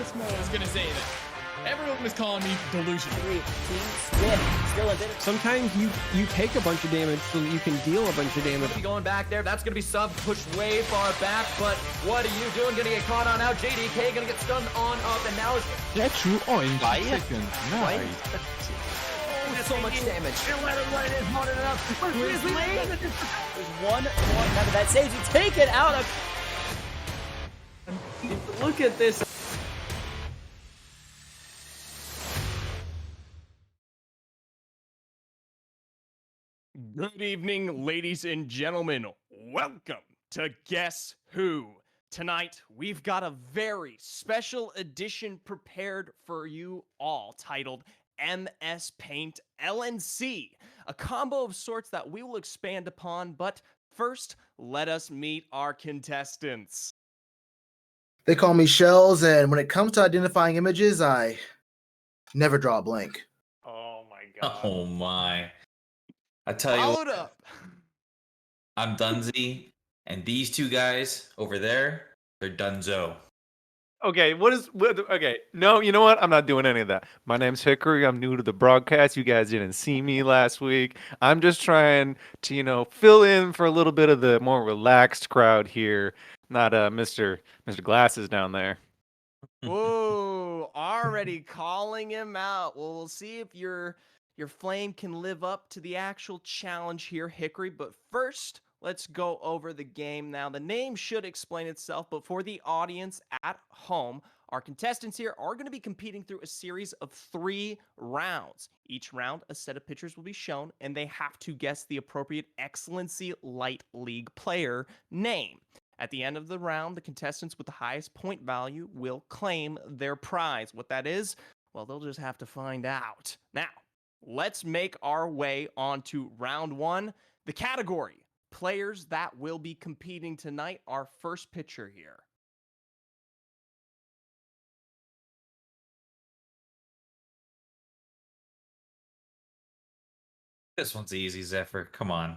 this man. I was gonna say that. Everyone was calling me delusional. Team split. Still a bit of Sometimes you take a bunch of damage so that you can deal a bunch of damage. Going back there, that's gonna be sub pushed way far back, but what are you doing? Gonna get caught on out. JDK gonna get stunned on up, and now it's Get you on in 2 seconds. Nice. so much damage. There's one after that saves you. Take it out of. Look at this. Good evening, ladies and gentlemen. Welcome to Guess Who. Tonight, we've got a very special edition prepared for you all titled MS Paint LNC, a combo of sorts that we will expand upon, but first, let us meet our contestants. They call me Shells, and when it comes to identifying images, I never draw a blank. Oh my god. Oh my. I tell you Followed what, up. I'm Dunzy, and these two guys over there, they're Dunzo. Okay, okay, no, you know what? I'm not doing any of that. My name's Hickory. I'm new to the broadcast. You guys didn't see me last week. I'm just trying to, fill in for a little bit of the more relaxed crowd here. Not Mr. Glasses down there. Whoa, already calling him out. Well, we'll see if your flame can live up to the actual challenge here, Hickory. But first, let's go over the game now. The name should explain itself, but for the audience at home, our contestants here are going to be competing through a series of 3 rounds. Each round, a set of pictures will be shown, and they have to guess the appropriate XLNC Light League player name. At the end of the round, the contestants with the highest point value will claim their prize. What that is, well, they'll just have to find out. Now, let's make our way on to round 1. The category, players that will be competing tonight. Our first pitcher here. This one's easy, Zephyr. Come on.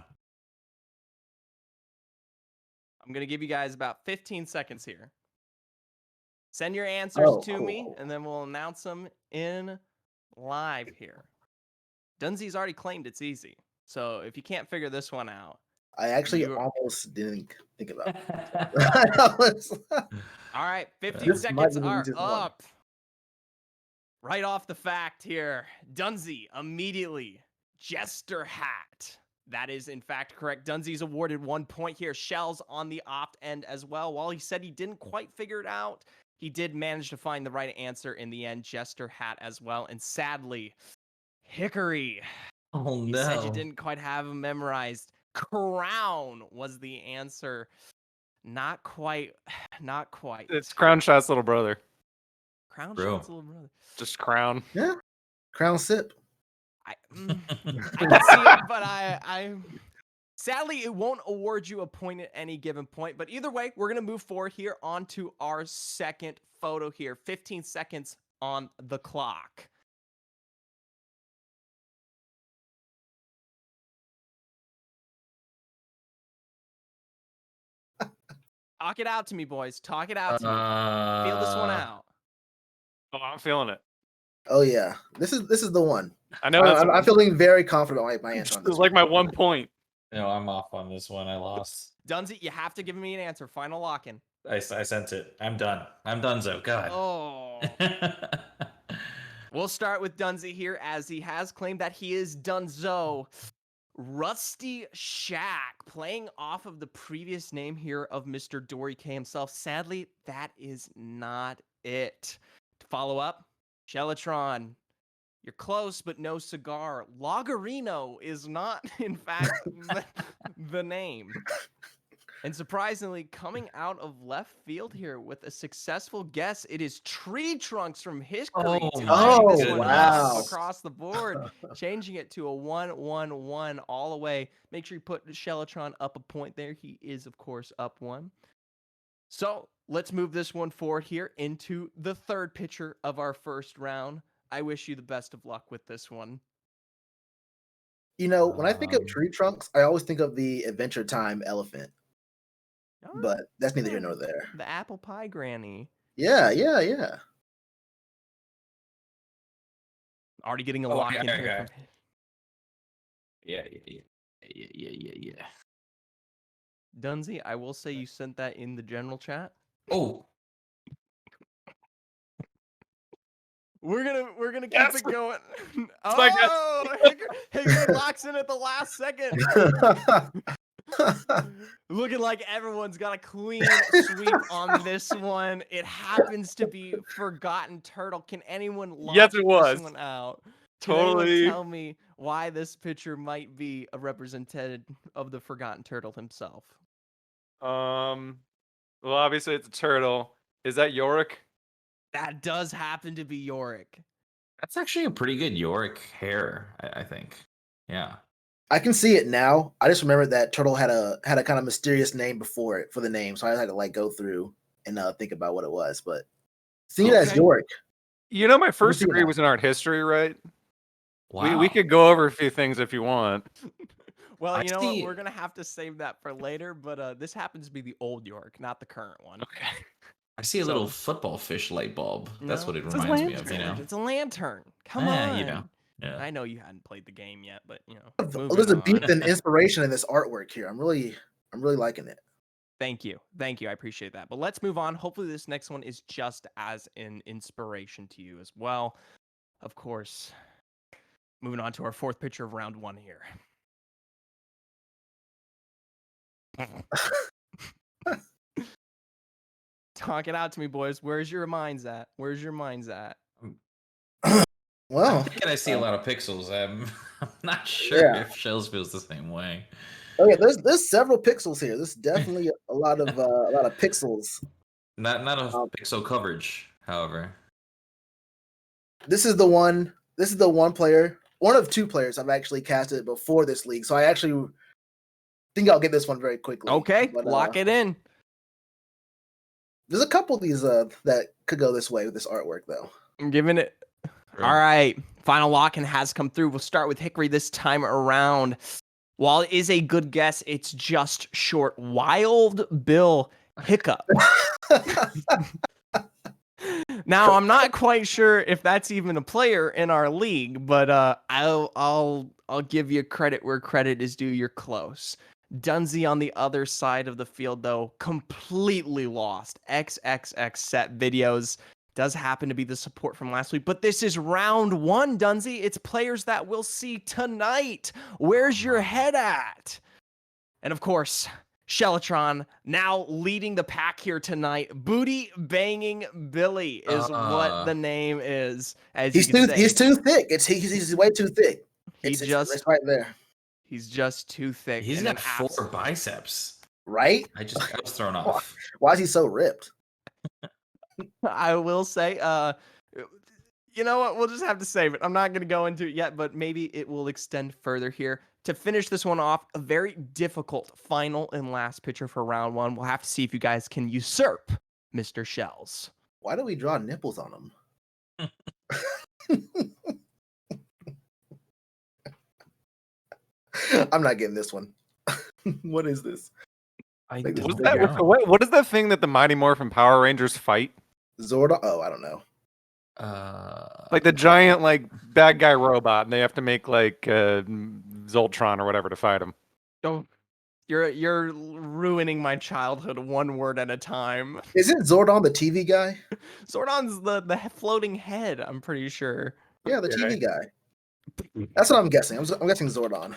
I'm going to give you guys about 15 seconds here. Send your answers to me, cool. and then we'll announce them in live here. Dunzy's already claimed it's easy. So if you can't figure this one out. I actually You- almost didn't think about it. All right, 15 This might seconds be the are easiest one. up. Right off the fact here, Dunzy immediately. Jester hat. That is, in fact, correct. Dunzy's awarded 1 point here. Shells on the opt end as well. While he said he didn't quite figure it out, he did manage to find the right answer in the end. Jester hat as well. And sadly, Hickory. Oh You no. said you didn't quite have him memorized. Crown was the answer. Not quite. Not quite. It's Crown Shot's little brother. Crown Bro. Shot's little brother. Just Crown. Yeah. Crown sip. I can see it, but I sadly it won't award you a point at any given point. But either way, we're gonna move forward here onto our second photo here. 15 seconds on the clock. Talk it out to me, boys. Talk it out to me. Feel this one out. Oh, I'm feeling it. Oh yeah, this is the one. I know that's I'm feeling very confident on my answer on it's this. like my 1 point. No, I'm off on this one. I lost. Dunzy, you have to give me an answer. Final lock-in. I sent it. I'm done. I'm Dunzo. God. Oh. We'll start with Dunzy here, as he has claimed that he is Dunzo. Rusty Shack, playing off of the previous name here of Mr. Dory K himself. Sadly, that is not it. To follow up, Shellatron. You're close, but no cigar. Loggerino is not, in fact, the name. And surprisingly, coming out of left field here with a successful guess, it is Tree Trunks from Hickory. Oh to my take this one wow. up across the board, changing it to a 1-1-1 all the way. Make sure you put Shellatron up a point there. He is, of course, up 1. So let's move this one forward here into the third pitcher of our first round. I wish you the best of luck with this one. When I think of tree trunks, I always think of the Adventure Time elephant. Oh, But that's neither here nor there. the apple pie granny. Yeah. Already getting a Oh, lock yeah, in yeah, here. yeah. From... Yeah. Dunsey, I will say you sent that in the general chat. Oh, We're gonna keep Yes! it going. my guess. Oh, Hickory locks in at the last second. Looking like everyone's got a clean sweep on this one. It happens to be Forgotten Turtle. Can anyone lock Yes, it this was. one out? Can anyone Totally. tell me why this picture might be a representative of the Forgotten Turtle himself? Well, obviously it's a turtle. Is that Yorick? That does happen to be Yorick. that's actually a pretty good Yorick hair, I think. Yeah. I can see it now. I just remember that turtle had a kind of mysterious name before it for the name, so I had to like go through and think about what it was. But seeing it as Okay. Yorick, You know, my first see it degree now. was in art history, right? Wow. We could go over a few things if you want. Well, I you know what? see- We're gonna have to save that for later. But this happens to be the old York, not the current one. Okay. I see a So- little football fish light bulb. That's No, what it it's a reminds me of, you know? lantern. It's a lantern. Come Eh, on. you know. Yeah. I know you hadn't played the game yet, but you know. There's moving a on. deep and inspiration in this artwork here. I'm really liking it. Thank you. I appreciate that. But let's move on. Hopefully, this next one is just as an inspiration to you as well. Of course. Moving on to our fourth picture of round one here. Talk it out to me, boys. Where's your minds at? Well, I'm thinking I see a lot of pixels. I'm not sure Yeah. if Shells feels the same way. okay, there's several pixels here. There's definitely a lot of pixels. Not a Um, pixel coverage, however. This is the one player, one of two players I've actually casted before this league. So I actually think I'll get this one very quickly. Okay, But, lock it in. There's a couple of these that could go this way with this artwork though. I'm giving it. Sure. All right. Final lock-in has come through. We'll start with Hickory this time around. While it is a good guess, it's just short. Wild Bill Hiccup. Now, I'm not quite sure if that's even a player in our league, but I'll give you credit where credit is due. You're close. Dunsey on the other side of the field, though, completely lost. XXX set videos does happen to be the support from last week, but this is round one, Dunsey. It's players that we'll see tonight. Where's your head at? And of course, Shellatron now leading the pack here tonight. Booty Banging Billy is what the name is. As he's you can say, he's too thick. He's way too thick. It's right there. He's just too thick. He's and got then 4 biceps. Right? I was thrown off. Why is he so ripped? I will say, you know what? We'll just have to save it. I'm not going to go into it yet, but maybe it will extend further here. To finish this one off, a very difficult final and last picture for round one. We'll have to see if you guys can usurp Mr. Shells. Why do we draw nipples on him? I'm not getting this one. What is this? What is that thing that the Mighty Morphin Power Rangers fight? Zordon? Oh, I don't know. Like the giant bad guy robot, and they have to make Zoltron or whatever to fight him. Oh, you're ruining my childhood one word at a time. Isn't Zordon the TV guy? Zordon's the floating head, I'm pretty sure. Yeah, the TV guy. That's what I'm guessing. I'm guessing Zordon.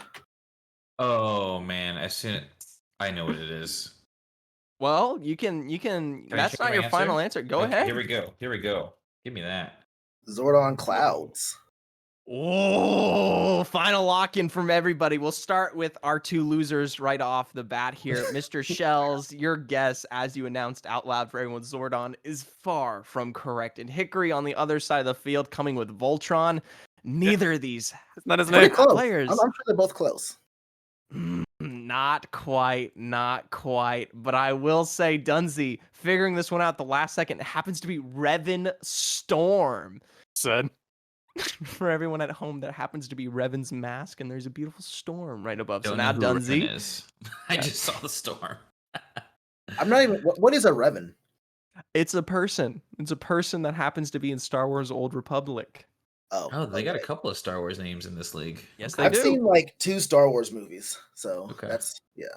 Oh man, I know what it is. Well, you can that's check not my your answer? final answer. Go Okay, ahead. Here we go. Give me that. Zordon Clouds. Oh, final lock-in from everybody. We'll start with our two losers right off the bat here. Mr. Shells, your guess, as you announced out loud for everyone, Zordon, is far from correct. And Hickory on the other side of the field coming with Voltron. Neither of these It's not his Pretty name. close. players. I'm sure they're both close. Not quite. But I will say, Dunsey, figuring this one out the last second, it happens to be Revan Storm. Said. For everyone at home, that happens to be Revan's mask, and there's a beautiful storm right above. Don't So know now, who Dunsey. Revan is. I just saw the storm. I'm not even. What is a Revan? It's a person. It's a person that happens to be in Star Wars Old Republic. Oh, they got a okay. couple of Star Wars names in this league. Yes, Okay. they I've do. seen like 2 Star Wars movies, so Okay. that's yeah.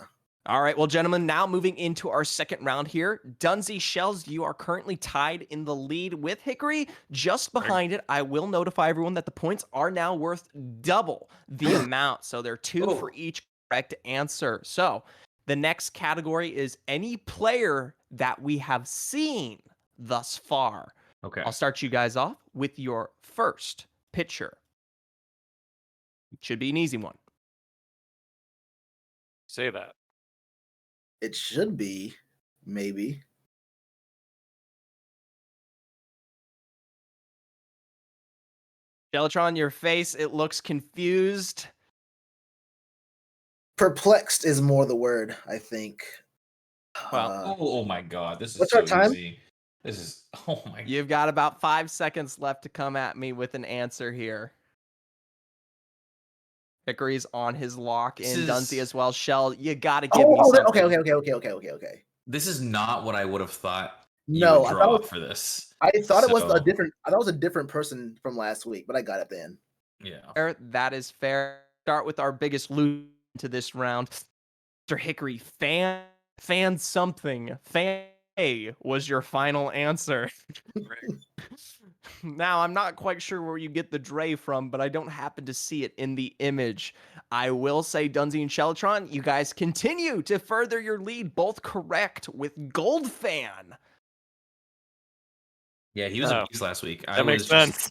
All right, well, gentlemen, now moving into our second round here. Dunsey, Shells, you are currently tied in the lead with Hickory. Just behind it, I will notify everyone that the points are now worth double the amount. So they're 2 for each correct answer. So the next category is any player that we have seen thus far. Okay. I'll start you guys off with your first pitcher. Should be an easy one. Say that. It should be, maybe. Gelatron, your face, it looks confused. Perplexed is more the word, I think. Well, Oh my God, this is what's so our time? easy. This is oh my. You've got about 5 seconds left to come at me with an answer here. Hickory's on his lock This in. is- Dunsey as well. Shell, you got to give me Oh, something. okay. This is not what I would have thought you No, would I draw thought for this. I thought it was So- a different. I thought it was a different person from last week, but I got it then. Yeah. That is fair. Start with our biggest loot to this round. Mr. Hickory, fan something. Fan A was your final answer. Now, I'm not quite sure where you get the Dre from, but I don't happen to see it in the image. I will say, Dunsey and Sheltron, you guys continue to further your lead, both correct with Gold Fan. Yeah, he was Oh, a beast last week. That makes sense.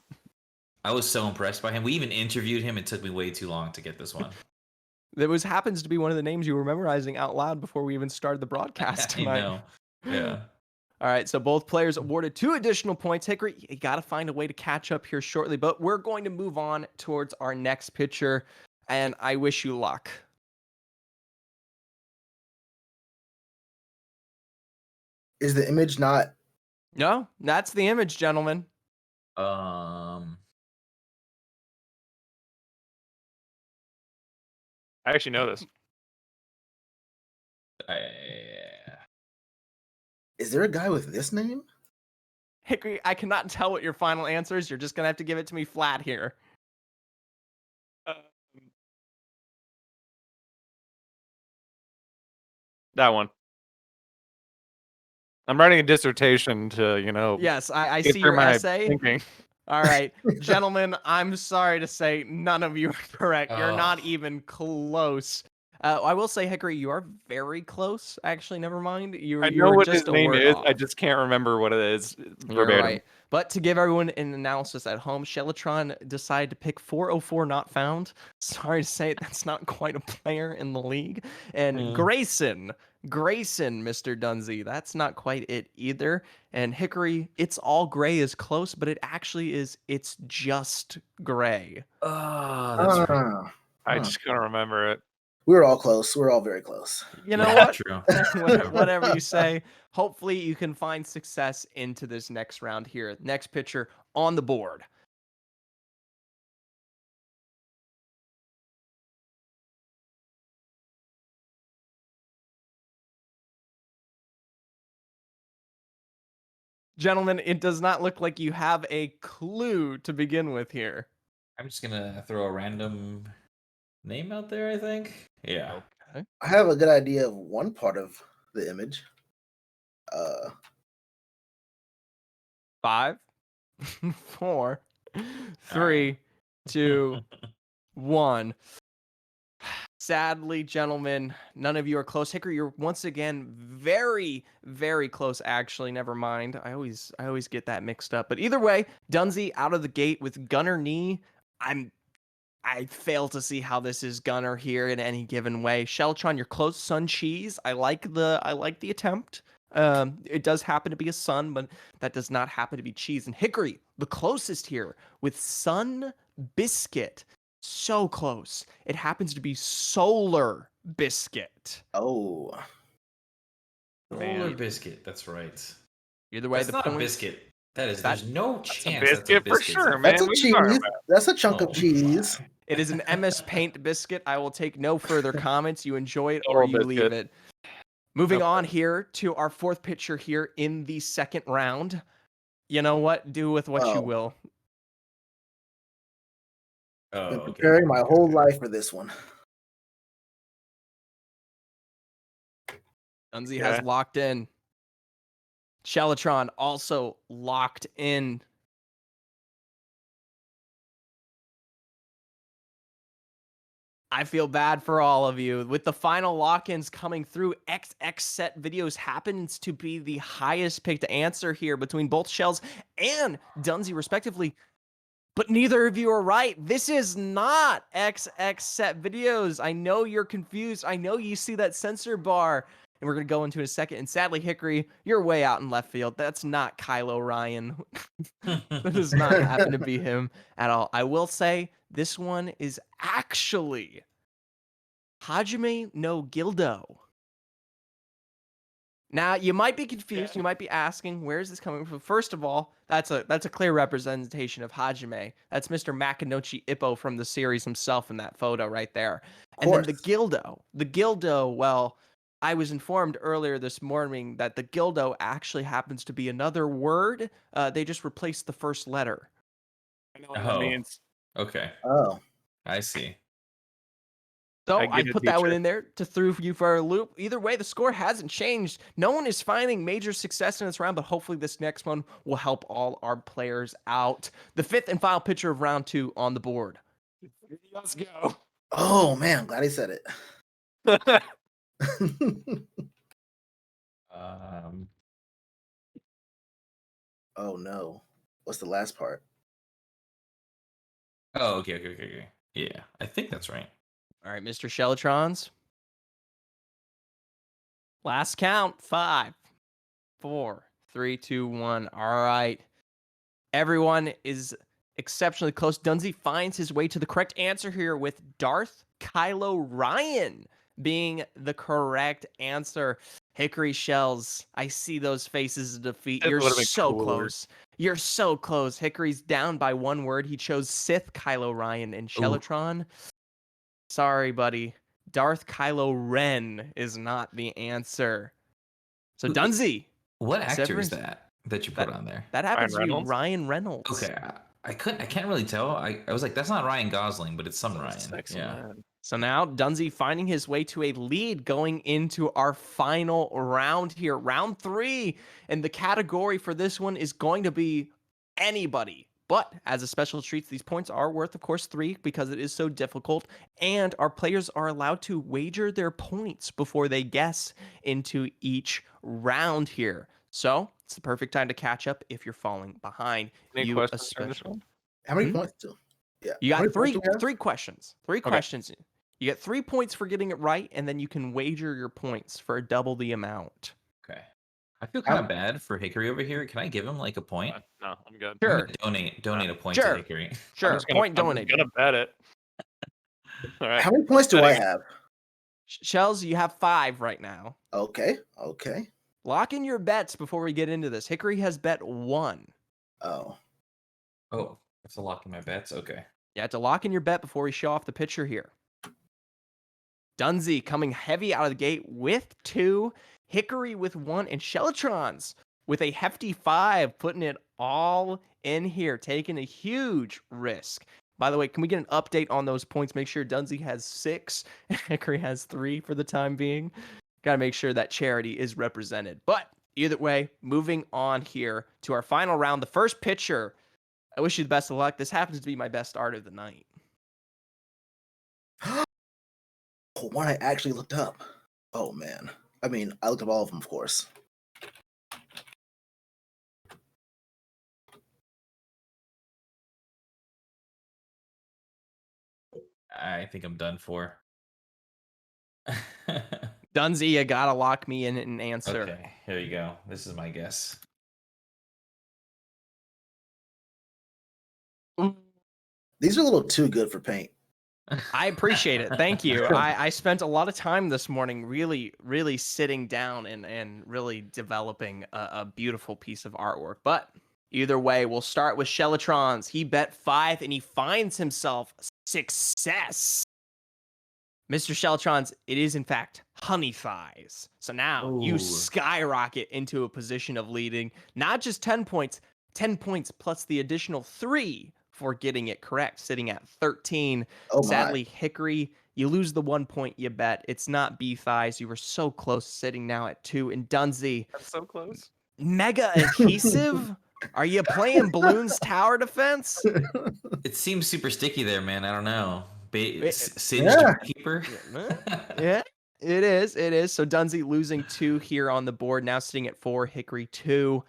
I was so impressed by him. We even interviewed him. It took me way too long to get this one. That happens to be one of the names you were memorizing out loud before we even started the broadcast I tonight. know. Yeah. All right, so both players awarded 2 additional points. Hickory, you got to find a way to catch up here shortly, but we're going to move on towards our next pitcher, and I wish you luck. Is the image not? No, that's the image, gentlemen. I actually know this. Is there a guy with this name? Hickory, I cannot tell what your final answer is. You're just going to have to give it to me flat here. That one. I'm writing a dissertation to, Yes, I get see through your my essay. thinking. All right, gentlemen, I'm sorry to say none of you are correct. You're not Oh. even close. I will say, Hickory, you are very close. Actually, never mind. You I you know were what just his a name word is. off. I just can't remember what it is You're verbatim. right. But to give everyone an analysis at home, Shellatron decided to pick 404 not found. Sorry to say, that's not quite a player in the league. And Grayson, Mr. Dunsey, that's not quite it either. And Hickory, it's all gray is close, but it actually is, it's just gray. That's right. Ah, I just can't remember it. we were all close. We were all very close. You know Yeah, what? True. Whatever you say. Hopefully you can find success into this next round here. Next pitcher on the board. Gentlemen, it does not look like you have a clue to begin with here. I'm just gonna throw a random name out there, I think. Yeah. Okay. I have a good idea of one part of the image. 5, 4, 3, 2, 1. Sadly, gentlemen, none of you are close. Hickory, you're once again very, very close. Actually, never mind. I always get that mixed up. But either way, Dunsey out of the gate with Gunner knee. I fail to see how this is Gunner here in any given way. Sheltron, you're close. Sun Cheese. I like the attempt. It does happen to be a sun, but that does not happen to be cheese. And Hickory, the closest here with Sun Biscuit. So close. It happens to be Solar Biscuit. Oh, Roller biscuit. That's right. Either way, That's the not points. a biscuit. There's That- no A chance. That's a biscuit for biscuit. sure, man. that's a What are you talking cheese. about? That's a chunk Oh, of cheese. my. It is an MS Paint biscuit. I will take no further comments. You enjoy it or Solar you leave biscuit. it. Moving Okay. on here to our fourth pitcher here in the second round. You know what? Do with what you Oh. will. Oh, Been okay. preparing my whole life for this one. Dunzy Yeah. has locked in. Shellatron also locked in. I feel bad for all of you. With the final lock-ins coming through, XX set videos happens to be the highest picked answer here between both Shells and Dunzy, respectively. But neither of you are right. This is not XX set videos. I know you're confused. I know you see that censor bar. And we're going to go into it in a second. And sadly, Hickory, you're way out in left field. That's not Kylo Ryan. That does not happen to be him at all. I will say this one is actually Hajime no Gildo. Now, you might be confused. You might be asking, where is this coming from? First of all, that's a clear representation of Hajime. That's Mr. Makinouchi Ippo from the series himself in that photo right there. And then the Gildo. The Gildo, well, I was informed earlier this morning that the Gildo actually happens to be another word. They just replaced the first letter. I know what that means. Okay. Oh. I see. So I I get it, put that one teacher. in there to throw you for a loop. Either way, the score hasn't changed. No one is finding major success in this round, but hopefully this next one will help all our players out. The fifth and final pitcher of round 2 on the board. Let's go. Oh man, I'm glad he said it. Oh no. What's the last part? Oh, okay. Yeah, I think that's right. All right, Mr. Shellatrons. Last count. 5, 4, 3, 2, 1. All right. Everyone is exceptionally close. Dunzy finds his way to the correct answer here with Darth Kylo Ryan being the correct answer. Hickory Shells, I see those faces of defeat. It You're would've been so cooler. close. You're so close. Hickory's down by one word. He chose Sith Kylo Ryan and Shellatron. Sorry, buddy. Darth Kylo Ren is not the answer. So Dunzy. What actor is Severance- that you put on there? That happens to be Reynolds? Ryan Reynolds. Okay, I can't really tell. I was like, that's not Ryan Gosling, but it's some Ryan. Sexy Yeah. man. So now Dunzy finding his way to a lead going into our final round here, round 3. And the category for this one is going to be anybody. But as a special treat, these points are worth, of course, 3 because it is so difficult. And our players are allowed to wager their points before they guess into each round here. So it's the perfect time to catch up if you're falling behind. Any You questions for this especially. one? How many Hmm? points do? Yeah. You How many got points do we have? three questions. Three questions. You get 3 points for getting it right, and then you can wager your points for double the amount. Okay. I feel kind of bad for Hickory over here. Can I give him like a point? No, I'm good. I'm Sure. gonna donate a point Sure. to Hickory. Sure. I'm just gonna, Point I'm just donated. gonna bet it. All right. How many points do I have? Shells, you have 5 right now. Okay. Lock in your bets before we get into this. Hickory has bet 1. Oh. Oh, that's a lock in my bets. Okay. You have to lock in your bet before we show off the picture here. Dunzy coming heavy out of the gate with 2. Hickory with 1. And Shellatrons with a hefty 5, putting it all in here, taking a huge risk. By the way, can we get an update on those points? Make sure Dunzy has 6 and Hickory has 3 for the time being. Got to make sure that charity is represented. But either way, moving on here to our final round. The first pitcher, I wish you the best of luck. This happens to be my best start of the night. One I actually looked up. Oh man. I mean, I looked up all of them, of course. I think I'm done for. Dunzy, you gotta lock me in an answer. Okay, here you go. This is my guess. These are a little too good for paint. I appreciate it. Thank you. I spent a lot of time this morning really sitting down and really developing a beautiful piece of artwork. But either way, we'll start with Shellatrons. He bet 5 and he finds himself success. Mr. Shellatrons, it is in fact Honey Thighs. So now you Ooh. skyrocket into a position of leading not just 10 points, 10 points plus the additional 3 for getting it correct, sitting at 13. Oh my. Sadly, Hickory, you lose the 1 point you bet. It's not beef thighs. You were so close, sitting now at 2. And Dunsey, I'm so close. mega adhesive? Are you playing Balloons Tower Defense? It seems super sticky there, man. I don't know. Singed Yeah. keeper. Yeah, it is. It is. So Dunsey losing 2 here on the board, now sitting at 4, Hickory 2.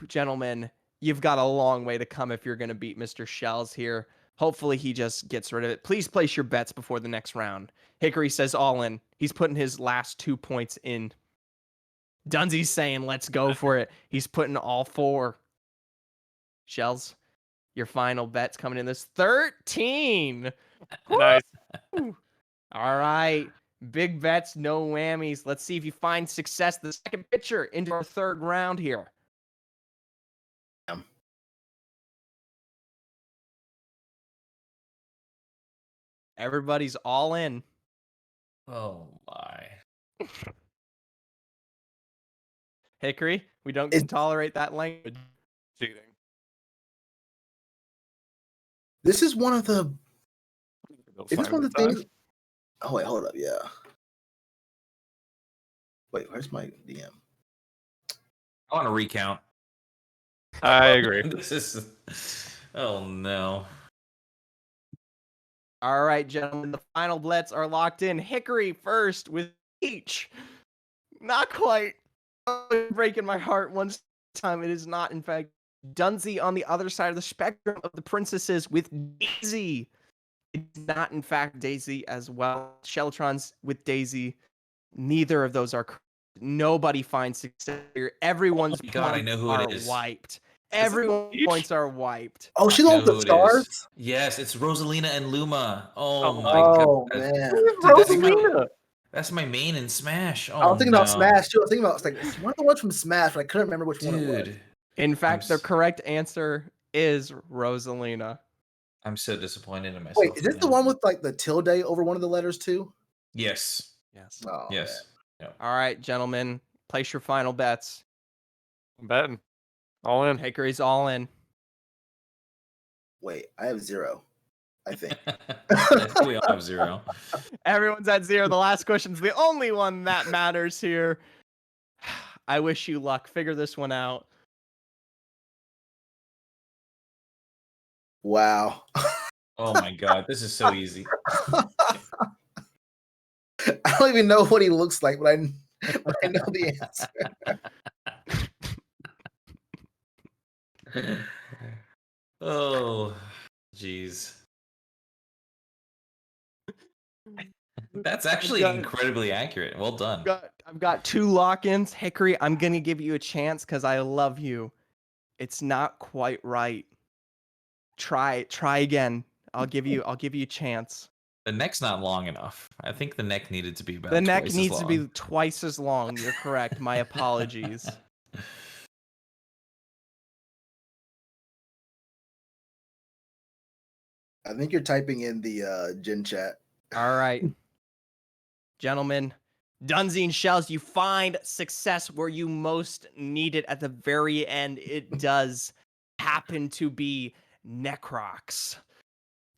Gentlemen, you've got a long way to come if you're going to beat Mr. Shells here. Hopefully he just gets rid of it. Please place your bets before the next round. Hickory says all in. He's putting his last 2 points in. Dunsey's saying, let's go for it. He's putting all 4. Shells, your final bet's coming in this 13. Nice. All right. Big bets, no whammies. Let's see if you find success. The second pitcher into our 3rd round here. Everybody's all in. Oh my. Hickory, we don't tolerate that language. Cheating. This is one of the. Go Is this find one of the time. things? Oh wait, hold up. Yeah. Wait, where's my DM? I want to recount. I agree. This is. Oh no. All right, gentlemen, the final bets are locked in. Hickory first with each. Not quite. Oh, breaking my heart one time. It is not, in fact, Dunsey on the other side of the spectrum of the princesses with Daisy. It's not, in fact, Daisy as well. Sheltron's with Daisy. Neither of those are correct. Nobody finds success here. Everyone's Oh my God, I points know who are it is. wiped. Everyone's Peach? points are wiped. Oh, she's I on know the who it stars. is. Yes, it's Rosalina and Luma. Oh Oh, my Oh god. man. Dude, that's my, Rosalina. that's my main in Smash. Oh, I was thinking about no. Smash too. I was thinking about like it's one of the ones from Smash, but I couldn't remember which one it was. Dude, In fact, the s- correct answer is Rosalina. I'm so disappointed in myself. Wait, is this right the now. one with like the tilde over one of the letters too? Yes. Yes. Oh, Yes. All right, gentlemen, place your final bets. I'm betting. All in. Hickory's all in. Wait, I have 0. I think. I think we all have 0. Everyone's at 0. The last question's the only one that matters here. I wish you luck. Figure this one out. Wow. Oh my god, this is so easy. I don't even know what he looks like, but I know the answer. Oh, jeez. That's actually got it. incredibly accurate. Well done. I've got 2 lock-ins. Hickory, I'm gonna give you a chance because I love you. It's not quite right. Try again. I'll give you a chance. The neck's not long enough. I think the neck needed to be about The neck twice as needs to be long. twice as long. You're correct. My apologies. I think you're typing in the Gen chat. All right. Gentlemen, Dunsey and Shells, you find success where you most need it at the very end. It does happen to be Necrox.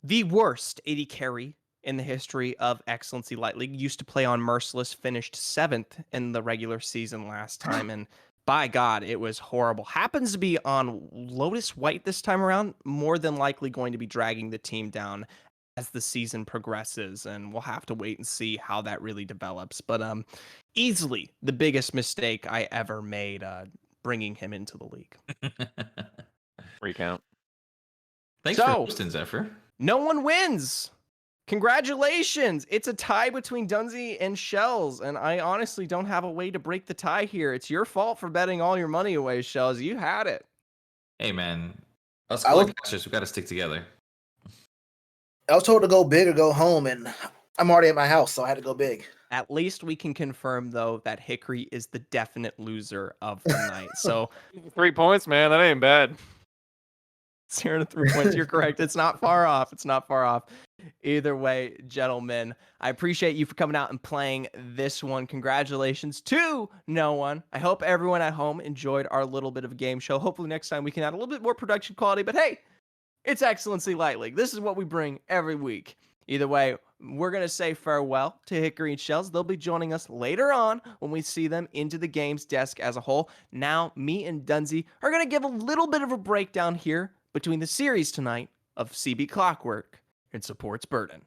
The worst AD carry in the history of XLNC Light League. Used to play on Merciless, finished 7th in the regular season last time, and by God, it was horrible. Happens to be on Lotus White this time around, more than likely going to be dragging the team down as the season progresses, and we'll have to wait and see how that really develops. But easily the biggest mistake I ever made bringing him into the league. Recount. Thanks for So- hosting, Zephyr. No one wins. Congratulations. It's a tie between Dunsey and Shells, and I honestly don't have a way to break the tie here. It's your fault for betting all your money away, Shells. You had it. Hey, man. Us I was- Collectors, we got to stick together. I was told to go big or go home, and I'm already at my house, so I had to go big. At least we can confirm, though, that Hickory is the definite loser of the night. So 3 points, man. That ain't bad. 0 to 3 points. You're correct. It's not far off. It's not far off. Either way, gentlemen, I appreciate you for coming out and playing this one. Congratulations to no one. I hope everyone at home enjoyed our little bit of a game show. Hopefully next time we can add a little bit more production quality. But hey, It's Excellency Light League. This is what we bring every week. Either way, we're going to say farewell to Hickory and Shells. They'll be joining us later on when we see them into the games desk as a whole. Now, me and Dunsey are going to give a little bit of a breakdown here between the series tonight of CB Clockwork and Supports Burden.